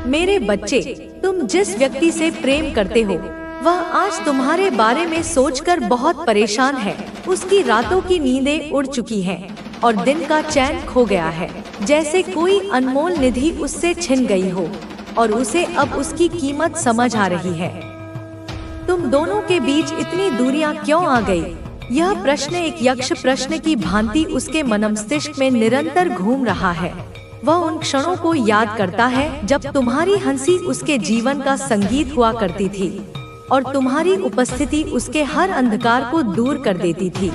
मेरे बच्चे, तुम जिस व्यक्ति से प्रेम करते हो वह आज तुम्हारे बारे में सोचकर बहुत परेशान है। उसकी रातों की नींदें उड़ चुकी हैं और दिन का चैन खो गया है, जैसे कोई अनमोल निधि उससे छिन गई हो और उसे अब उसकी कीमत समझ आ रही है। तुम दोनों के बीच इतनी दूरियां क्यों आ गई? यह प्रश्न एक यक्ष प्रश्न की भांति उसके मनमस्तिष्क में निरंतर घूम रहा है। वह उन क्षणों को याद करता है जब तुम्हारी हंसी उसके जीवन का संगीत हुआ करती थी और तुम्हारी उपस्थिति उसके हर अंधकार को दूर कर देती थी।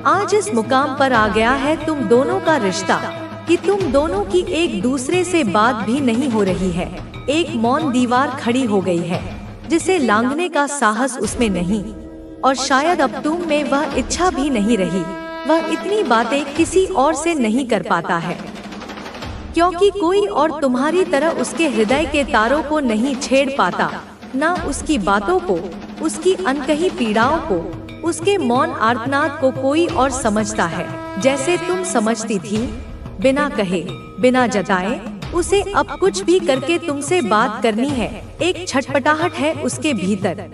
आज इस मुकाम पर आ गया है तुम दोनों का रिश्ता कि तुम दोनों की एक दूसरे से बात भी नहीं हो रही है। एक मौन दीवार खड़ी हो गई है जिसे लांघने का साहस उसमें नहीं, और शायद अब तुम में वह इच्छा भी नहीं रही। वह इतनी बातें किसी और से नहीं कर पाता है क्योंकि कोई और तुम्हारी तरह उसके हृदय के तारों को नहीं छेड़ पाता, ना उसकी बातों को, उसकी अनकही पीड़ाओं को, उसके मौन आर्तनाद को कोई और समझता है जैसे तुम समझती थी। बिना कहे, बिना जताए उसे अब कुछ भी करके तुमसे बात करनी है। एक छटपटाहट है उसके भीतर,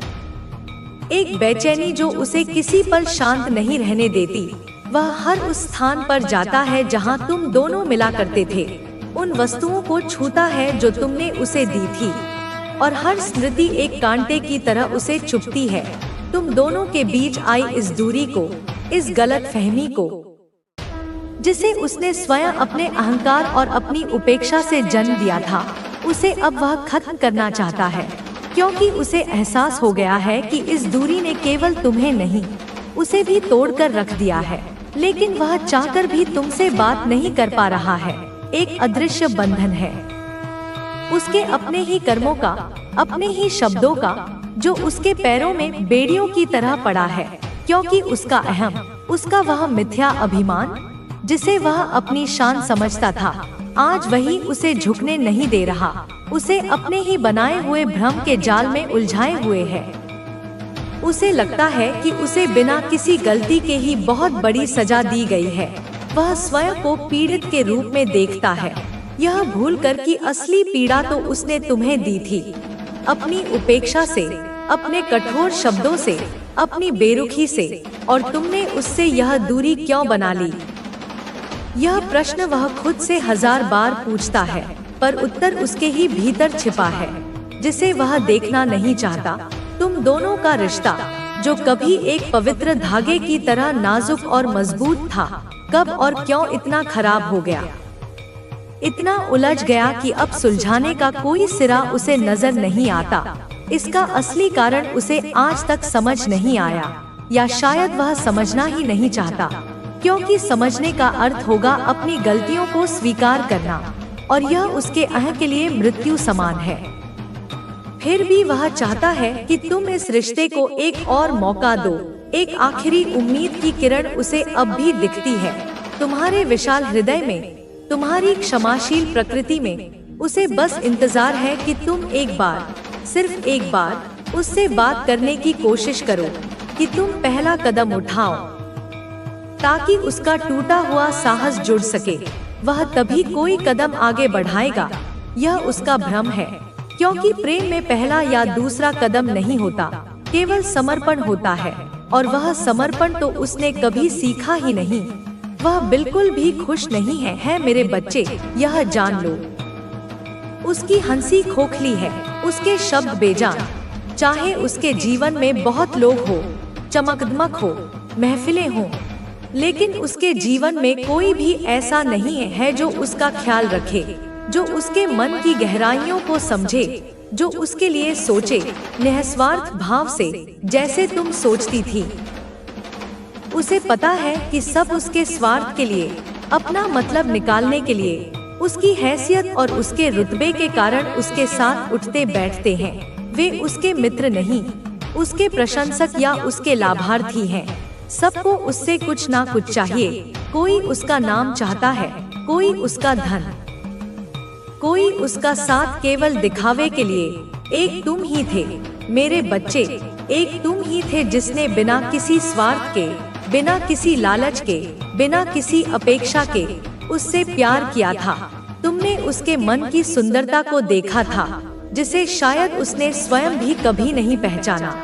एक बेचैनी जो उसे किसी पल शांत नहीं रहने देती। वह हर उस स्थान पर जाता है जहां तुम दोनों मिला करते थे, उन वस्तुओं को छूता है जो तुमने उसे दी थी, और हर स्मृति एक कांटे की तरह उसे चुभती है। तुम दोनों के बीच आई इस दूरी को, इस गलतफहमी को जिसे उसने स्वयं अपने अहंकार और अपनी उपेक्षा से जन्म दिया था, उसे अब वह खत्म करना चाहता है क्योंकि उसे एहसास हो गया है कि इस दूरी ने केवल तुम्हें नहीं, उसे भी तोड़कर रख दिया है। लेकिन वह चाहकर भी तुमसे बात नहीं कर पा रहा है। एक अदृश्य बंधन है उसके अपने ही कर्मों का, अपने ही शब्दों का, जो उसके पैरों में बेड़ियों की तरह पड़ा है क्योंकि उसका अहम, उसका वह मिथ्या अभिमान जिसे वह अपनी शान समझता था, आज वही उसे झुकने नहीं दे रहा, उसे अपने ही बनाए हुए भ्रम के जाल में उलझाए हुए है। उसे लगता है कि उसे बिना किसी गलती के ही बहुत बड़ी सजा दी गई है। वह स्वयं को पीड़ित के रूप में देखता है, यह भूलकर कि असली पीड़ा तो उसने तुम्हें दी थी, अपनी उपेक्षा से, अपने कठोर शब्दों से, अपनी बेरुखी से, और तुमने उससे यह दूरी क्यों बना ली? यह प्रश्न वह खुद से 1000 बार पूछता है, पर उत्तर उसके ही भीतर छिपा है जिसे वह देखना नहीं चाहता। तुम दोनों का रिश्ता जो कभी एक पवित्र धागे की तरह नाजुक और मजबूत था, कब और क्यों इतना खराब हो गया, इतना उलझ गया कि अब सुलझाने का कोई सिरा उसे नजर नहीं आता। इसका असली कारण उसे आज तक समझ नहीं आया, या शायद वह समझना ही नहीं चाहता, क्योंकि समझने का अर्थ होगा अपनी गलतियों को स्वीकार करना, और यह उसके अह के लिए मृत्यु समान है। फिर भी वह चाहता है कि तुम इस रिश्ते को एक और मौका दो। एक आखिरी उम्मीद की किरण उसे अब भी दिखती है तुम्हारे विशाल हृदय में, तुम्हारी क्षमाशील प्रकृति में। उसे बस इंतजार है कि तुम एक बार, सिर्फ एक बार उससे बात करने की कोशिश करो, कि तुम पहला कदम उठाओ ताकि उसका टूटा हुआ साहस जुड़ सके। वह तभी कोई कदम आगे बढ़ाएगा। यह उसका भ्रम है, क्योंकि प्रेम में पहला या दूसरा कदम नहीं होता, केवल समर्पण होता है, और वह समर्पण तो उसने कभी सीखा ही नहीं। वह बिल्कुल भी खुश नहीं है मेरे बच्चे, यह जान लो। उसकी हंसी खोखली है, उसके शब्द बेजान। चाहे उसके जीवन में बहुत लोग हो, चमकदमक हो, महफिलें हो, लेकिन उसके जीवन में कोई भी ऐसा नहीं है जो उसका ख्याल रखे, जो उसके मन की गहराइयों को समझे, जो उसके लिए सोचे निस्वार्थ भाव से, जैसे तुम सोचती थी। उसे पता है कि सब उसके स्वार्थ के लिए, अपना मतलब निकालने के लिए, उसकी हैसियत और उसके रुतबे के कारण उसके साथ उठते बैठते हैं। वे उसके मित्र नहीं, उसके प्रशंसक या उसके लाभार्थी हैं। सबको उससे कुछ ना कुछ चाहिए। कोई उसका नाम चाहता है, कोई उसका धन, कोई उसका साथ केवल दिखावे के लिए। एक तुम ही थे मेरे बच्चे, एक तुम ही थे जिसने बिना किसी स्वार्थ के, बिना किसी लालच के, बिना किसी अपेक्षा के उससे प्यार किया था। तुमने उसके मन की सुंदरता को देखा था, जिसे शायद उसने स्वयं भी कभी नहीं पहचाना।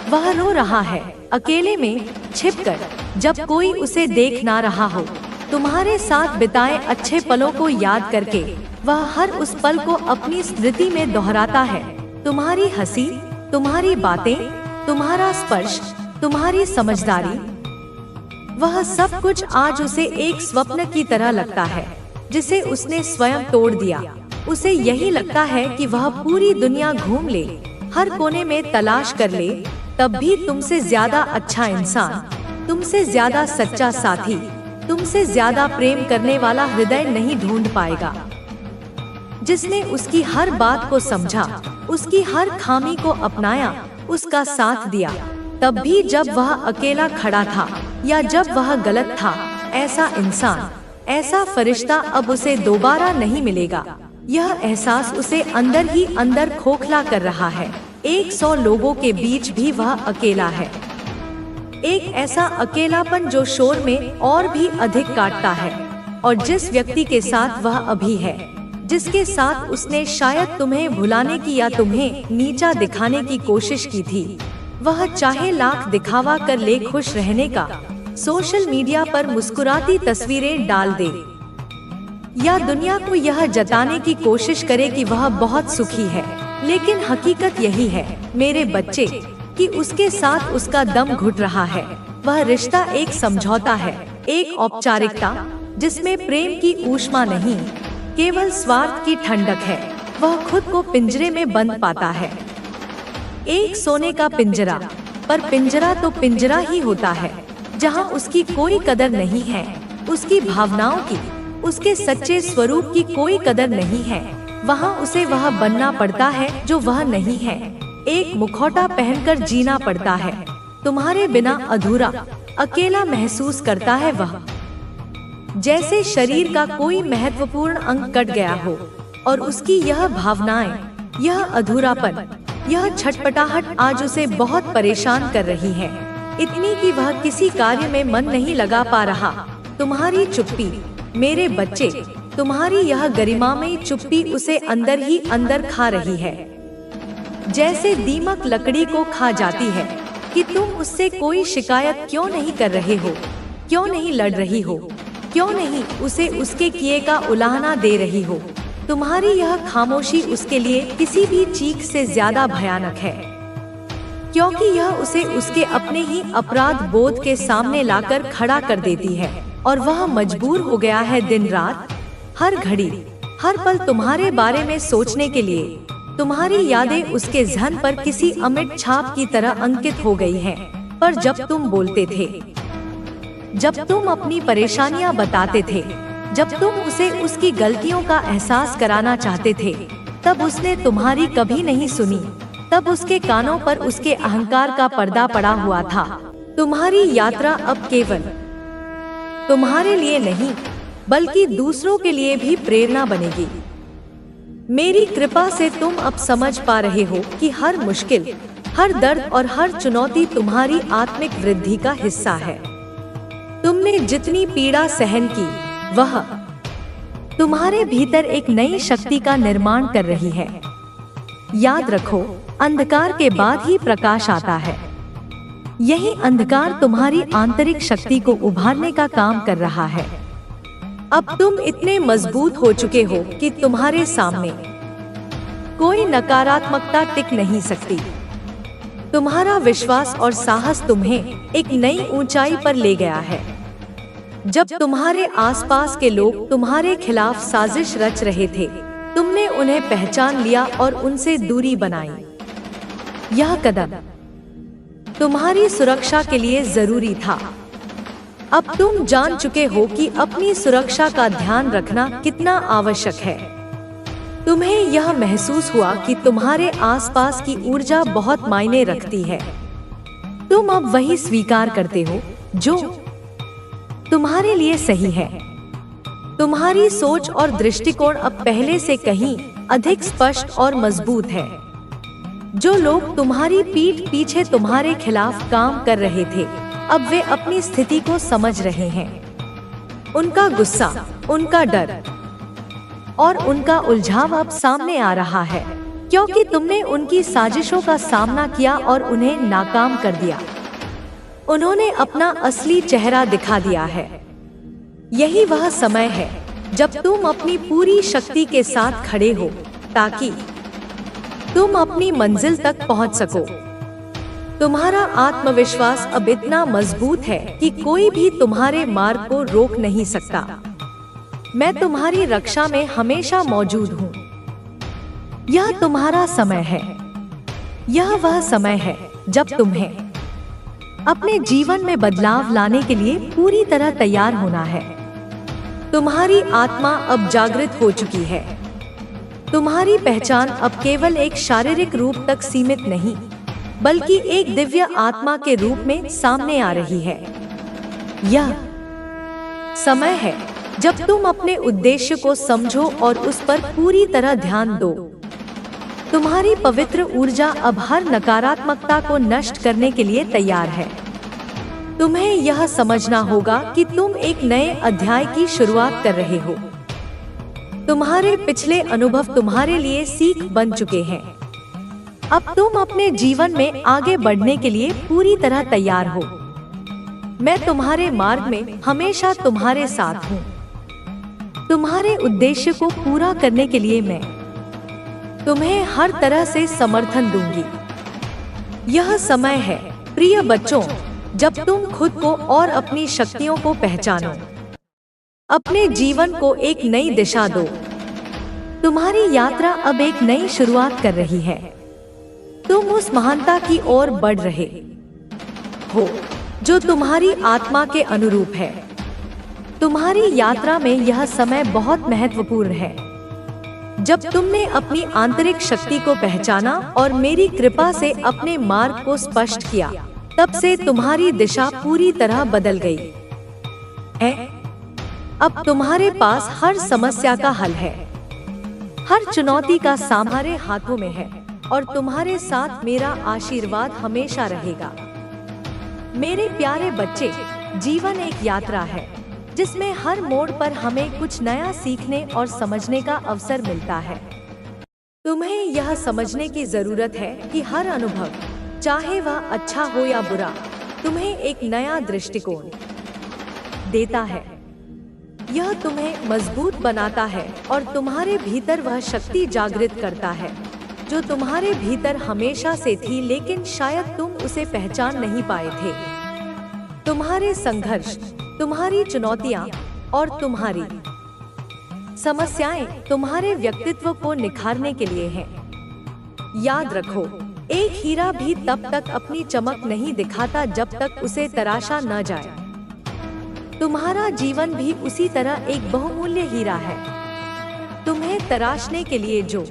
वह रो रहा है, अकेले में छिपकर, जब कोई उसे देख ना रहा हो। तुम्हारे साथ बिताए अच्छे पलों को याद करके वह हर उस पल को अपनी स्मृति में दोहराता है। तुम्हारी हंसी, तुम्हारी बातें, तुम्हारा स्पर्श, तुम्हारी समझदारी, वह सब कुछ आज उसे एक स्वप्न की तरह लगता है, जिसे उसने स्वयं तोड़ दिया। उसे यही लगता है कि वह पूरी दुनिया घूम ले, हर कोने में तलाश कर ले, तब भी तुमसे ज्यादा अच्छा इंसान, तुमसे ज्यादा सच्चा साथी, तुमसे ज्यादा प्रेम करने वाला हृदय नहीं ढूंढ पाएगा, जिसने उसकी हर बात को समझा, उसकी हर खामी को अपनाया, उसका साथ दिया, तब भी जब वह अकेला खड़ा था या जब वह गलत था। ऐसा इंसान, ऐसा फरिश्ता अब उसे दोबारा नहीं मिलेगा। यह एहसास उसे अंदर ही अंदर खोखला कर रहा है। 100 लोगों के बीच भी वह अकेला है। एक ऐसा अकेलापन जो शोर में और भी अधिक काटता है। और जिस व्यक्ति के साथ वह अभी है, जिसके साथ उसने शायद तुम्हें भुलाने की या तुम्हें नीचा दिखाने की कोशिश की थी, वह चाहे लाख दिखावा कर ले खुश रहने का, सोशल मीडिया पर मुस्कुराती तस्वीरें डाल दे, या दुनिया को यह जताने की कोशिश करे कि वह बहुत सुखी है, लेकिन हकीकत यही है मेरे बच्चे कि उसके साथ उसका दम घुट रहा है। वह रिश्ता एक समझौता है, एक औपचारिकता, जिसमें प्रेम की ऊष्मा नहीं, केवल स्वार्थ की ठंडक है। वह खुद को पिंजरे में बंद पाता है, एक सोने का पिंजरा, पर पिंजरा तो पिंजरा ही होता है, जहां उसकी कोई कदर नहीं है, उसकी भावनाओं की, उसके सच्चे स्वरूप की कोई कदर नहीं है। वहां उसे वह बनना पड़ता है जो वह नहीं है। एक मुखौटा पहनकर जीना पड़ता है, तुम्हारे बिना अधूरा, अकेला महसूस करता है वह, जैसे शरीर का कोई महत्वपूर्ण अंग कट गया हो। और उसकी यह भावनाएं, यह अधूरापन, यह छटपटाहट आज उसे बहुत परेशान कर रही है, इतनी कि वह किसी कार्य में मन नहीं लगा पा रहा। तुम्हारी चुप्पी मेरे बच्चे, तुम्हारी यह गरिमामयी चुप्पी उसे अंदर ही अंदर खा रही है, जैसे दीमक लकड़ी को खा जाती है। कि तुम उससे कोई शिकायत क्यों नहीं कर रहे हो, क्यों नहीं लड़ रही हो, क्यों नहीं उसे उसके किए का उलाहना दे रही हो। तुम्हारी यह खामोशी उसके लिए किसी भी चीख से ज्यादा भयानक है, क्योंकि यह उसे उसके अपने ही अपराध बोध के सामने लाकर खड़ा कर देती है। और वह मजबूर हो गया है दिन रात, हर घड़ी, हर पल तुम्हारे बारे में सोचने के लिए। तुम्हारी यादें उसके ज़हन पर किसी अमिट छाप की तरह अंकित हो गई हैं। पर जब तुम बोलते थे, जब तुम अपनी परेशानियां बताते थे, जब तुम उसे उसकी गलतियों का एहसास कराना चाहते थे, तब उसने तुम्हारी कभी नहीं सुनी। तब उसके कानों पर उसके अहंकार का पर्दा पड़ा हुआ था। तुम्हारी यात्रा अब केवल तुम्हारे लिए नहीं, बल्कि दूसरों के लिए भी प्रेरणा बनेगी। मेरी कृपा से तुम अब समझ पा रहे हो कि हर मुश्किल, हर दर्द और हर चुनौती तुम्हारी आत्मिक वृद्धि का हिस्सा है। तुमने जितनी पीड़ा सहन की, वह तुम्हारे भीतर एक नई शक्ति का निर्माण कर रही है। याद रखो, अंधकार के बाद ही प्रकाश आता है। यही अंधकार तुम्हारी आंतरिक शक्ति को उभारने का काम कर रहा है। अब तुम इतने मजबूत हो चुके हो कि तुम्हारे सामने कोई नकारात्मकता टिक नहीं सकती। तुम्हारा विश्वास और साहस तुम्हें एक नई ऊंचाई पर ले गया है। जब तुम्हारे आसपास के लोग तुम्हारे खिलाफ साजिश रच रहे थे, तुमने उन्हें पहचान लिया और उनसे दूरी बनाई। यह कदम तुम्हारी सुरक्षा के लिए जरूरी था। अब तुम जान चुके हो कि अपनी सुरक्षा का ध्यान रखना कितना आवश्यक है। तुम्हें यह महसूस हुआ कि तुम्हारे आसपास की ऊर्जा बहुत मायने रखती है। तुम अब वही स्वीकार करते हो जो तुम्हारे लिए सही है। तुम्हारी सोच और दृष्टिकोण अब पहले से कहीं अधिक स्पष्ट और मजबूत है। जो लोग तुम्हारी पीठ पीछे तुम्हारे खिलाफ काम कर रहे थे, अब वे अपनी स्थिति को समझ रहे हैं। उनका गुस्सा, उनका डर, और उनका उलझाव अब सामने आ रहा है, क्योंकि तुमने उनकी साजिशों का सामना किया और उन्हें नाकाम कर दिया। उन्होंने अपना असली चेहरा दिखा दिया है। यही वह समय है जब तुम अपनी पूरी शक्ति के साथ खड़े हो, ताकि तुम अपनी मंजिल तक पहुंच सको। तुम्हारा आत्मविश्वास अब इतना मजबूत है कि कोई भी तुम्हारे मार्ग को रोक नहीं सकता। मैं तुम्हारी रक्षा में हमेशा मौजूद हूँ। यह तुम्हारा समय है। यह वह समय है जब तुम्हें अपने जीवन में बदलाव लाने के लिए पूरी तरह तैयार होना है। तुम्हारी आत्मा अब जागृत हो चुकी है। तुम्हारी पहचान अब केवल एक शारीरिक रूप तक सीमित नहीं, बल्कि एक दिव्य आत्मा के रूप में सामने आ रही है। यह समय है जब तुम अपने उद्देश्य को समझो और उस पर पूरी तरह ध्यान दो। तुम्हारी पवित्र ऊर्जा अब हर नकारात्मकता को नष्ट करने के लिए तैयार है। तुम्हें यह समझना होगा कि तुम एक नए अध्याय की शुरुआत कर रहे हो। तुम्हारे पिछले अनुभव तुम्हारे लिए सीख बन चुके हैं। अब तुम अपने जीवन में आगे बढ़ने के लिए पूरी तरह तैयार हो। मैं तुम्हारे मार्ग में हमेशा तुम्हारे साथ हूँ। तुम्हारे उद्देश्य को पूरा करने के लिए मैं तुम्हें हर तरह से समर्थन दूंगी। यह समय है, प्रिय बच्चों, जब तुम खुद को और अपनी शक्तियों को पहचानो। अपने जीवन को एक नई दिशा दो। तुम्हारी यात्रा अब एक नई शुरुआत कर रही है। तुम उस महानता की ओर बढ़ रहे हो जो तुम्हारी आत्मा के अनुरूप है। तुम्हारी यात्रा में यह समय बहुत महत्वपूर्ण है। जब तुमने अपनी आंतरिक शक्ति को पहचाना और मेरी कृपा से अपने मार्ग को स्पष्ट किया, तब से तुम्हारी दिशा पूरी तरह बदल गई है। अब तुम्हारे पास हर समस्या का हल है। हर चुनौती का सामना तुम्हारे हाथों में है और तुम्हारे साथ मेरा आशीर्वाद हमेशा रहेगा। मेरे प्यारे बच्चे, जीवन एक यात्रा है जिसमें हर मोड़ पर हमें कुछ नया सीखने और समझने का अवसर मिलता है। तुम्हें यह समझने की जरूरत है कि हर अनुभव, चाहे वह अच्छा हो या बुरा, तुम्हें एक नया दृष्टिकोण देता है। यह तुम्हें मजबूत बनाता है और तुम्हारे भीतर वह शक्ति जागृत करता है जो तुम्हारे भीतर हमेशा से थी, लेकिन शायद तुम उसे पहचान नहीं पाए थे। तुम्हारे संघर्ष, तुम्हारी चुनौतियां और तुम्हारी समस्याएं तुम्हारे व्यक्तित्व को निखारने के लिए हैं। याद रखो, एक हीरा भी तब तक अपनी चमक नहीं दिखाता जब तक उसे तराशा न जाए। तुम्हारा जीवन भी उसी तरह एक बहुमूल्य हीरा है। तुम्हें तराशने के लिए जो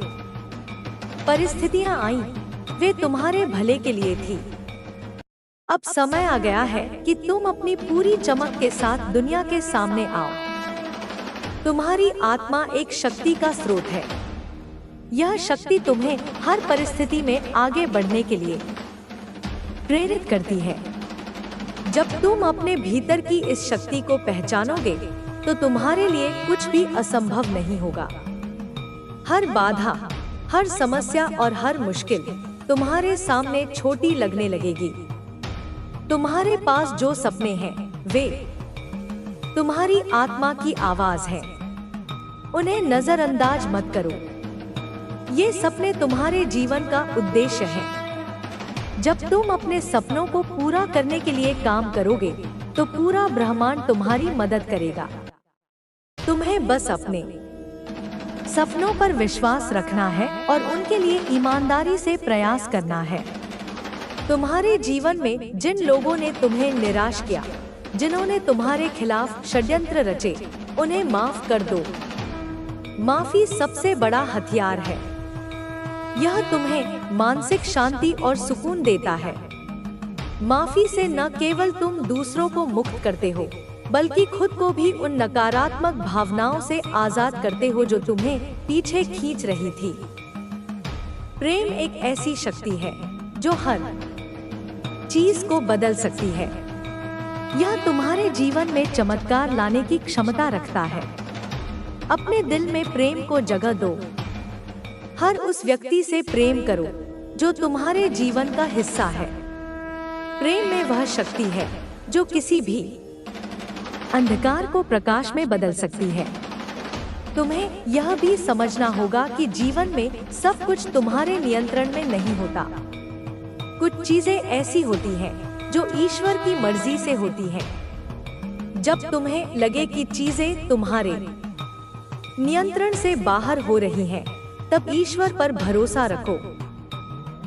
परिस्थितियां आईं, वे तुम्हारे भले के लिए थी। अब समय आ गया है कि तुम अपनी पूरी चमक के साथ दुनिया के सामने आओ। तुम्हारी आत्मा एक शक्ति का स्रोत है। यह शक्ति तुम्हें हर परिस्थिति में आगे बढ़ने के लिए प्रेरित करती है। जब तुम अपने भीतर की इस शक्ति को पहचानोगे, तो तुम्हारे लिए कुछ भी असंभव नहीं होगा। हर बाधा, हर समस्या और हर मुश्किल तुम्हारे सामने छोटी लगने लगेगी। तुम्हारे पास जो सपने हैं, वे तुम्हारी आत्मा की आवाज है। उन्हें नजरअंदाज मत करो। ये सपने तुम्हारे जीवन का उद्देश्य है। जब तुम अपने सपनों को पूरा करने के लिए काम करोगे, तो पूरा ब्रह्मांड तुम्हारी मदद करेगा। तुम्हें बस अपने सपनों पर विश्वास रखना है और उनके लिए ईमानदारी से प्रयास करना है। तुम्हारे जीवन में जिन लोगों ने तुम्हें निराश किया, जिन्होंने तुम्हारे खिलाफ षड्यंत्र रचे, उन्हें माफ कर दो। माफी सबसे बड़ा हथियार है। यह तुम्हें मानसिक शांति और सुकून देता है। माफी से न केवल तुम दूसरों को मुक्त करते हो, बल्कि खुद को भी उन नकारात्मक भावनाओं से आजाद करते हो जो तुम्हें पीछे खींच रही थी। प्रेम एक ऐसी शक्ति है जो हर चीज को बदल सकती है। यह तुम्हारे जीवन में चमत्कार लाने की क्षमता रखता है। अपने दिल में प्रेम को जगह दो। हर उस व्यक्ति से प्रेम करो जो तुम्हारे जीवन का हिस्सा है। प्रेम में वह शक्ति है जो किसी भी अंधकार को प्रकाश में बदल सकती है। तुम्हें यह भी समझना होगा कि जीवन में सब कुछ तुम्हारे नियंत्रण में नहीं होता। कुछ चीजें ऐसी होती हैं जो ईश्वर की मर्जी से होती हैं। जब तुम्हें लगे कि चीजें तुम्हारे नियंत्रण से बाहर हो रही हैं, तब ईश्वर पर भरोसा रखो।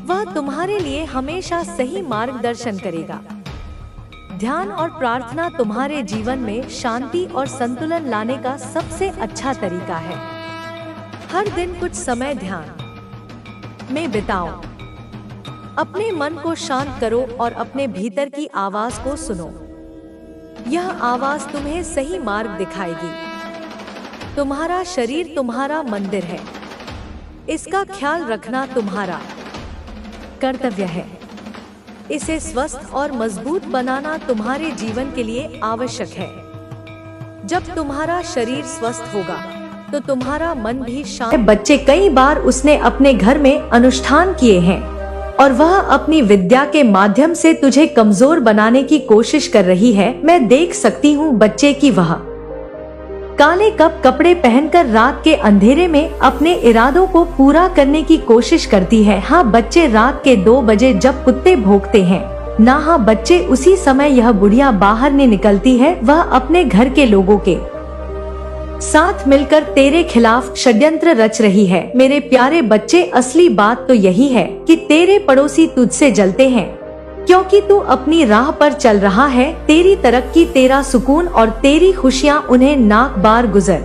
वह तुम्हारे लिए हमेशा सही मार्गदर्शन करेगा। ध्यान और प्रार्थना तुम्हारे जीवन में शांति और संतुलन लाने का सबसे अच्छा तरीका है। हर दिन कुछ समय ध्यान में बिताओ। अपने मन को शांत करो और अपने भीतर की आवाज को सुनो। यह आवाज तुम्हें सही मार्ग दिखाएगी। तुम्हारा शरीर तुम्हारा मंदिर है। इसका ख्याल रखना तुम्हारा कर्तव्य है। इसे स्वस्थ और मजबूत बनाना तुम्हारे जीवन के लिए आवश्यक है। जब तुम्हारा शरीर स्वस्थ होगा तो तुम्हारा मन भी शांत। बच्चे, कई बार उसने अपने घर में अनुष्ठान किए हैं और वह अपनी विद्या के माध्यम से तुझे कमजोर बनाने की कोशिश कर रही है। मैं देख सकती हूँ बच्चे की वह काले कपड़े पहनकर रात के अंधेरे में अपने इरादों को पूरा करने की कोशिश करती है। हाँ बच्चे, रात के 2 बजे जब कुत्ते भौंकते हैं ना, हाँ बच्चे, उसी समय यह बुढ़िया बाहर नहीं निकलती है। वह अपने घर के लोगों के साथ मिलकर तेरे खिलाफ षड्यंत्र रच रही है। मेरे प्यारे बच्चे, असली बात तो यही है कि तेरे पड़ोसी तुझसे जलते हैं क्योंकि तू अपनी राह पर चल रहा है। तेरी तरक्की, तेरा सुकून और तेरी खुशियाँ उन्हें नाक बार गुजर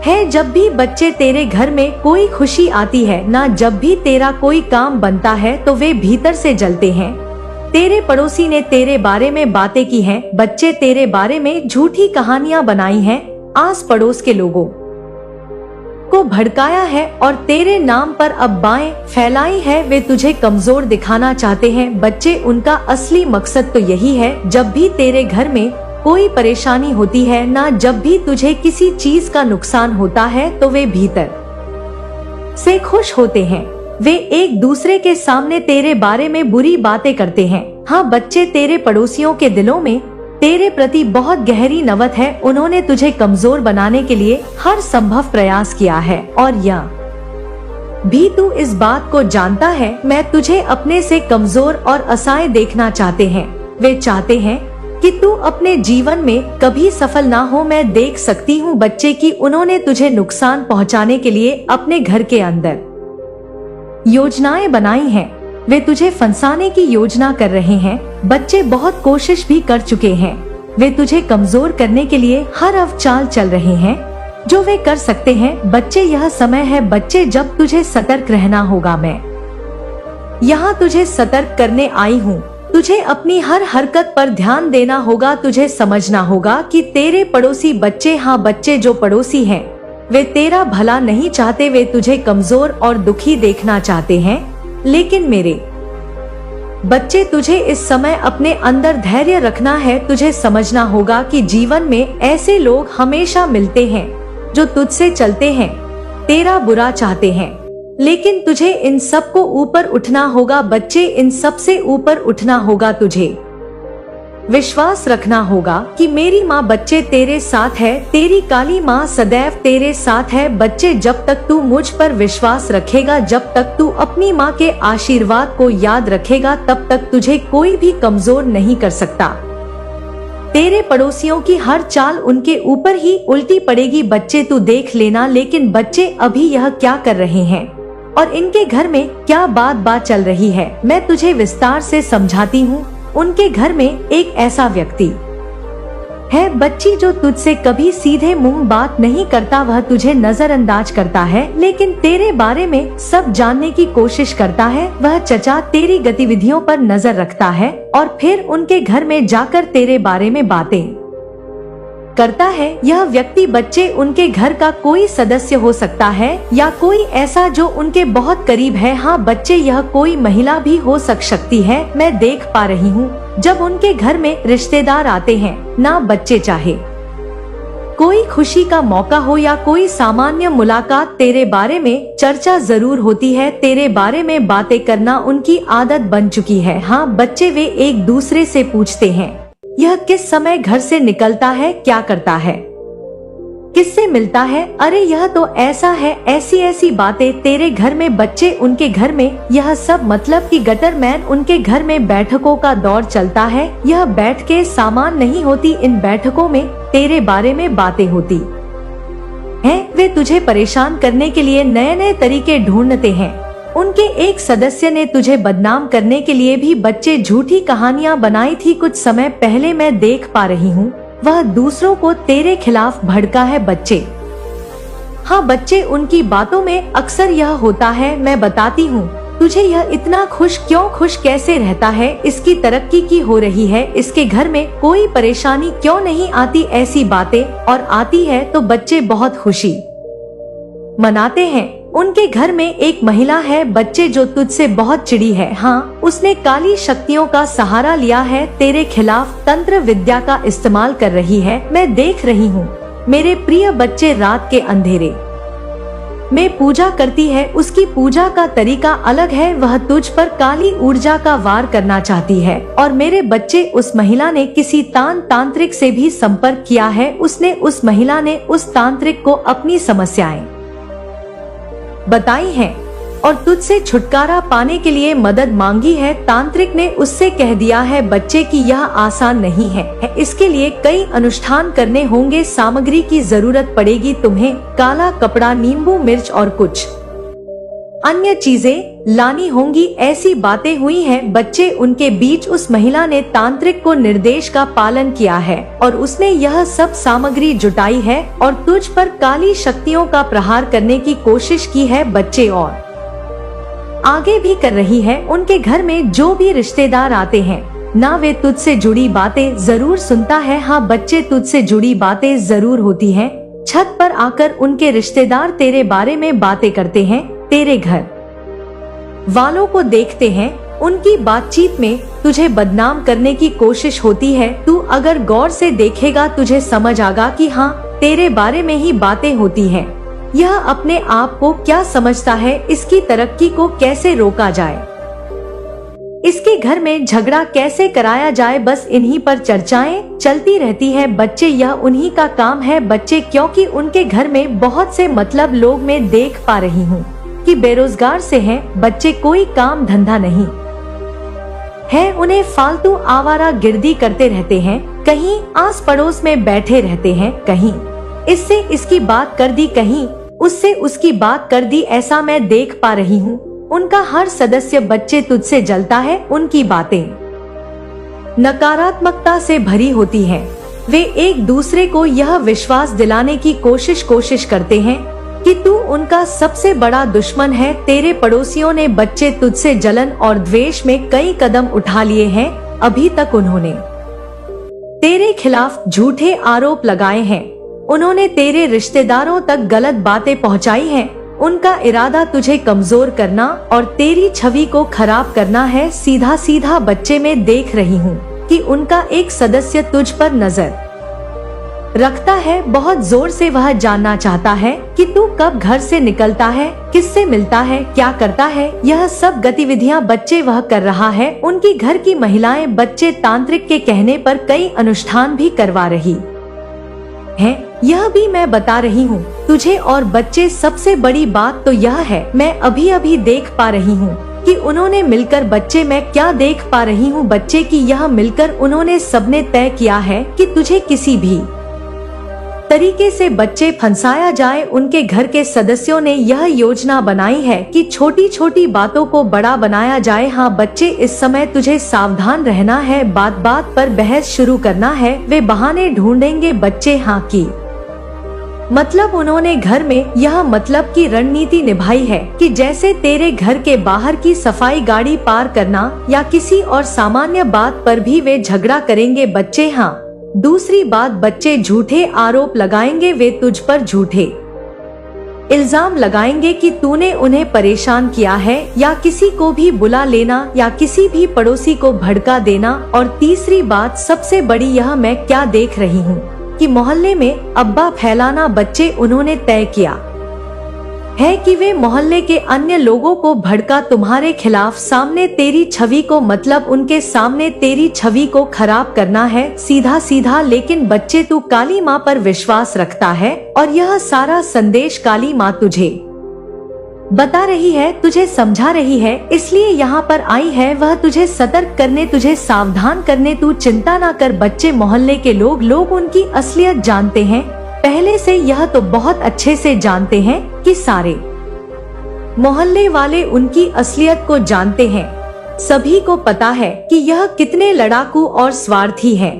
है। जब भी बच्चे तेरे घर में कोई खुशी आती है ना, जब भी तेरा कोई काम बनता है तो वे भीतर से जलते हैं। तेरे पड़ोसी ने तेरे बारे में बातें की हैं। बच्चे, तेरे बारे में झूठी कहानियां बनाई हैं, आस पड़ोस के लोगों को भड़काया है और तेरे नाम पर अफवाहें फैलाई है। वे तुझे कमजोर दिखाना चाहते हैं। बच्चे, उनका असली मकसद तो यही है। जब भी तेरे घर में कोई परेशानी होती है ना, जब भी तुझे किसी चीज का नुकसान होता है तो वे भीतर से खुश होते हैं। वे एक दूसरे के सामने तेरे बारे में बुरी बातें करते हैं। हाँ बच्चे, तेरे पड़ोसियों के दिलों में तेरे प्रति बहुत गहरी नफरत है। उन्होंने तुझे कमजोर बनाने के लिए हर संभव प्रयास किया है और यह भी तू इस बात को जानता है। मैं तुझे अपने से कमजोर और असहाय देखना चाहते हैं। वे चाहते हैं कि तू अपने जीवन में कभी सफल ना हो। मैं देख सकती हूँ बच्चे कि उन्होंने तुझे नुकसान पहुँचाने के लिए अपने घर के अंदर योजनाएं बनाई हैं। वे तुझे फंसाने की योजना कर रहे हैं। बच्चे बहुत कोशिश भी कर चुके हैं। वे तुझे कमजोर करने के लिए हर अवचाल चल रहे हैं जो वे कर सकते हैं। बच्चे, यह समय है बच्चे जब तुझे सतर्क रहना होगा। मैं यहाँ तुझे सतर्क करने आई हूँ। तुझे अपनी हर हरकत पर ध्यान देना होगा। तुझे समझना होगा कि तेरे पड़ोसी बच्चे, हाँ बच्चे, जो पड़ोसी हैं वे तेरा भला नहीं चाहते। वे तुझे कमजोर और दुखी देखना चाहते हैं। लेकिन मेरे बच्चे, तुझे इस समय अपने अंदर धैर्य रखना है। तुझे समझना होगा कि जीवन में ऐसे लोग हमेशा मिलते हैं जो तुझसे चलते हैं, तेरा बुरा चाहते हैं, लेकिन तुझे इन सब को ऊपर उठना होगा। बच्चे, इन सब से ऊपर उठना होगा। तुझे विश्वास रखना होगा कि मेरी माँ बच्चे तेरे साथ है। तेरी काली माँ सदैव तेरे साथ है। बच्चे, जब तक तू मुझ पर विश्वास रखेगा, जब तक तू अपनी माँ के आशीर्वाद को याद रखेगा, तब तक तुझे कोई भी कमजोर नहीं कर सकता। तेरे पड़ोसियों की हर चाल उनके ऊपर ही उल्टी पड़ेगी। बच्चे, तू देख लेना। लेकिन बच्चे, अभी यह क्या कर रहे हैं और इनके घर में क्या बात चल रही है, मैं तुझे विस्तार से समझाती हूँ। उनके घर में एक ऐसा व्यक्ति है बच्ची जो तुझसे कभी सीधे मुंह बात नहीं करता। वह तुझे नजरअंदाज करता है लेकिन तेरे बारे में सब जानने की कोशिश करता है। वह चचा तेरी गतिविधियों पर नजर रखता है और फिर उनके घर में जाकर तेरे बारे में बातें करता है। यह व्यक्ति बच्चे उनके घर का कोई सदस्य हो सकता है या कोई ऐसा जो उनके बहुत करीब है। हाँ बच्चे, यह कोई महिला भी हो सकती है। मैं देख पा रही हूँ जब उनके घर में रिश्तेदार आते हैं ना बच्चे, चाहे कोई खुशी का मौका हो या कोई सामान्य मुलाकात, तेरे बारे में चर्चा जरूर होती है। तेरे बारे में बातें करना उनकी आदत बन चुकी है। हाँ बच्चे, वे एक दूसरे से पूछते हैं, यह किस समय घर से निकलता है, क्या करता है, किससे मिलता है, अरे यह तो ऐसा है, ऐसी ऐसी बातें। तेरे घर में बच्चे उनके घर में, यह सब मतलब कि गटर मैन उनके घर में बैठकों का दौर चलता है। यह बैठकें सामान नहीं होती, इन बैठकों में तेरे बारे में बातें होती हैं। वे तुझे परेशान करने के लिए नए नए तरीके ढूंढते हैं। उनके एक सदस्य ने तुझे बदनाम करने के लिए भी बच्चे झूठी कहानियां बनाई थी। कुछ समय पहले मैं देख पा रही हूँ वह दूसरों को तेरे खिलाफ भड़का है। बच्चे, हाँ बच्चे, उनकी बातों में अक्सर यह होता है। मैं बताती हूँ तुझे, यह इतना खुश कैसे रहता है, इसकी तरक्की की हो रही है, इसके घर में कोई परेशानी क्यों नहीं आती, ऐसी बातें, और आती है तो बच्चे बहुत खुशी मनाते हैं। उनके घर में एक महिला है बच्चे जो तुझसे बहुत चिड़ी है। हाँ, उसने काली शक्तियों का सहारा लिया है, तेरे खिलाफ तंत्र विद्या का इस्तेमाल कर रही है। मैं देख रही हूँ मेरे प्रिय बच्चे, रात के अंधेरे में पूजा करती है। उसकी पूजा का तरीका अलग है, वह तुझ पर काली ऊर्जा का वार करना चाहती है। और मेरे बच्चे, उस महिला ने किसी तांत्रिक से भी संपर्क किया है। उस महिला ने उस तांत्रिक को अपनी समस्याएं बताई हैं और तुझसे छुटकारा पाने के लिए मदद मांगी है। तांत्रिक ने उससे कह दिया है बच्चे कि यह आसान नहीं है, इसके लिए कई अनुष्ठान करने होंगे, सामग्री की जरूरत पड़ेगी तुम्हें, काला कपड़ा, नींबू, मिर्च और कुछ अन्य चीजें लानी होंगी। ऐसी बातें हुई हैं बच्चे। उनके बीच उस महिला ने तांत्रिक को निर्देश का पालन किया है और उसने यह सब सामग्री जुटाई है और तुझ पर काली शक्तियों का प्रहार करने की कोशिश की है बच्चे, और आगे भी कर रही है। उनके घर में जो भी रिश्तेदार आते हैं ना, वे तुझसे जुड़ी बातें जरूर सुनता है। हाँ बच्चे, तुझसे जुड़ी बातें जरूर होती हैं। छत पर आकर उनके रिश्तेदार तेरे बारे में बातें करते हैं, तेरे घर वालों को देखते हैं, उनकी बातचीत में तुझे बदनाम करने की कोशिश होती है। तू अगर गौर से देखेगा तुझे समझ आएगा कि हाँ, तेरे बारे में ही बातें होती हैं। यह अपने आप को क्या समझता है, इसकी तरक्की को कैसे रोका जाए, इसके घर में झगड़ा कैसे कराया जाए, बस इन्हीं पर चर्चाएं चलती रहती है बच्चे। यह उन्हीं का काम है बच्चे, क्योंकि उनके घर में बहुत से मतलब लोग मैं देख पा रही हूँ कि बेरोजगार से हैं बच्चे, कोई काम धंधा नहीं है, उन्हें फालतू आवारा गिर्दी करते रहते हैं, कहीं आस पड़ोस में बैठे रहते हैं, कहीं इससे इसकी बात कर दी, कहीं उससे उसकी बात कर दी, ऐसा मैं देख पा रही हूँ। उनका हर सदस्य बच्चे तुझसे जलता है, उनकी बातें नकारात्मकता से भरी होती हैं। वे एक दूसरे को यह विश्वास दिलाने की कोशिश करते हैं कि तू उनका सबसे बड़ा दुश्मन है। तेरे पड़ोसियों ने बच्चे तुझसे जलन और द्वेष में कई कदम उठा लिए हैं। अभी तक उन्होंने तेरे खिलाफ झूठे आरोप लगाए हैं, उन्होंने तेरे रिश्तेदारों तक गलत बातें पहुंचाई हैं। उनका इरादा तुझे कमजोर करना और तेरी छवि को खराब करना है। सीधा सीधा बच्चे में देख रही हूँ कि उनका एक सदस्य तुझ पर नजर रखता है, बहुत जोर से वह जानना चाहता है कि तू कब घर से निकलता है, किससे मिलता है, क्या करता है। यह सब गतिविधियां बच्चे वह कर रहा है। उनकी घर की महिलाएं बच्चे तांत्रिक के कहने पर कई अनुष्ठान भी करवा रही हैं। यह भी मैं बता रही हूँ तुझे। और बच्चे, सबसे बड़ी बात तो यह है, मैं अभी देख पा रही हूँ कि उन्होंने मिलकर, बच्चे मैं क्या देख पा रही हूँ बच्चे की यह मिलकर उन्होंने सबने तय किया है कि तुझे किसी भी तरीके से बच्चे फंसाया जाए। उनके घर के सदस्यों ने यह योजना बनाई है कि छोटी छोटी बातों को बड़ा बनाया जाए। हाँ बच्चे, इस समय तुझे सावधान रहना है, बात बात पर बहस शुरू करना है, वे बहाने ढूंढेंगे बच्चे। हाँ की मतलब उन्होंने घर में यह मतलब की रणनीति निभाई है कि जैसे तेरे घर के बाहर की सफाई, गाड़ी पार करना या किसी और सामान्य बात पर भी वे झगड़ा करेंगे बच्चे। हाँ, दूसरी बात, बच्चे झूठे आरोप लगाएंगे, वे तुझ पर झूठे इल्जाम लगाएंगे कि तूने उन्हें परेशान किया है, या किसी को भी बुला लेना या किसी भी पड़ोसी को भड़का देना। और तीसरी बात, सबसे बड़ी, यह मैं क्या देख रही हूँ कि मोहल्ले में अब्बा फैलाना बच्चे उन्होंने तय किया है कि वे मोहल्ले के अन्य लोगों को भड़का तुम्हारे खिलाफ सामने तेरी छवि को मतलब उनके सामने तेरी छवि को खराब करना है, सीधा सीधा। लेकिन बच्चे तू काली माँ पर विश्वास रखता है और यह सारा संदेश काली माँ तुझे बता रही है, तुझे समझा रही है, इसलिए यहाँ पर आई है वह तुझे सतर्क करने, तुझे सावधान करने। तू चिंता ना कर बच्चे, मोहल्ले के लोग उनकी असलियत जानते हैं पहले से, यह तो बहुत अच्छे से जानते हैं कि सारे मोहल्ले वाले उनकी असलियत को जानते हैं। सभी को पता है कि यह कितने लड़ाकू और स्वार्थी हैं।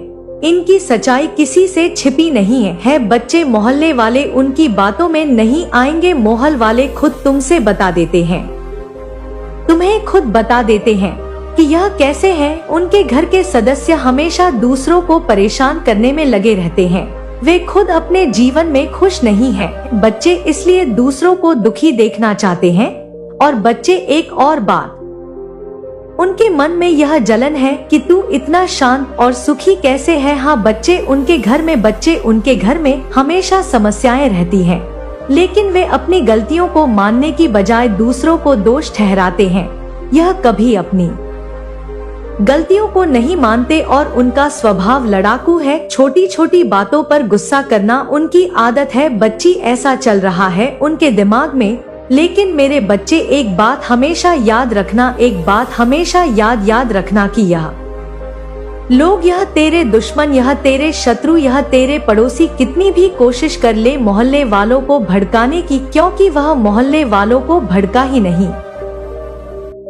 इनकी सच्चाई किसी से छिपी नहीं है बच्चे, मोहल्ले वाले उनकी बातों में नहीं आएंगे, मोहल्ले वाले खुद तुमसे बता देते हैं, तुम्हें खुद बता देते हैं कि यह कैसे है। उनके घर के सदस्य हमेशा दूसरों को परेशान करने में लगे रहते हैं, वे खुद अपने जीवन में खुश नहीं हैं बच्चे, इसलिए दूसरों को दुखी देखना चाहते हैं। और बच्चे एक और बात, उनके मन में यह जलन है कि तू इतना शांत और सुखी कैसे है। हाँ बच्चे, उनके घर में हमेशा समस्याएं रहती हैं, लेकिन वे अपनी गलतियों को मानने की बजाय दूसरों को दोष ठहराते हैं। यह कभी अपनी गलतियों को नहीं मानते और उनका स्वभाव लड़ाकू है, छोटी छोटी बातों पर गुस्सा करना उनकी आदत है। बच्ची, ऐसा चल रहा है उनके दिमाग में, लेकिन मेरे बच्चे एक बात हमेशा याद रखना, एक बात हमेशा याद रखना कि यह लोग, यह तेरे दुश्मन, यह तेरे शत्रु, यह तेरे पड़ोसी कितनी भी कोशिश कर ले मोहल्ले वालों को भड़काने की, क्योंकि वह मोहल्ले वालों को भड़का ही नहीं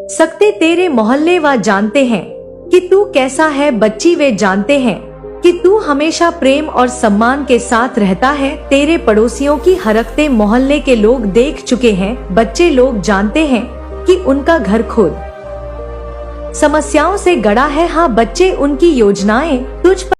सकते। तेरे मोहल्ले वाले जानते हैं कि तू कैसा है बच्ची, वे जानते हैं कि तू हमेशा प्रेम और सम्मान के साथ रहता है। तेरे पड़ोसियों की हरकतें मोहल्ले के लोग देख चुके हैं बच्चे, लोग जानते हैं कि उनका घर खुद समस्याओं से गड़ा है। हाँ बच्चे, उनकी योजनाएं तुझ पर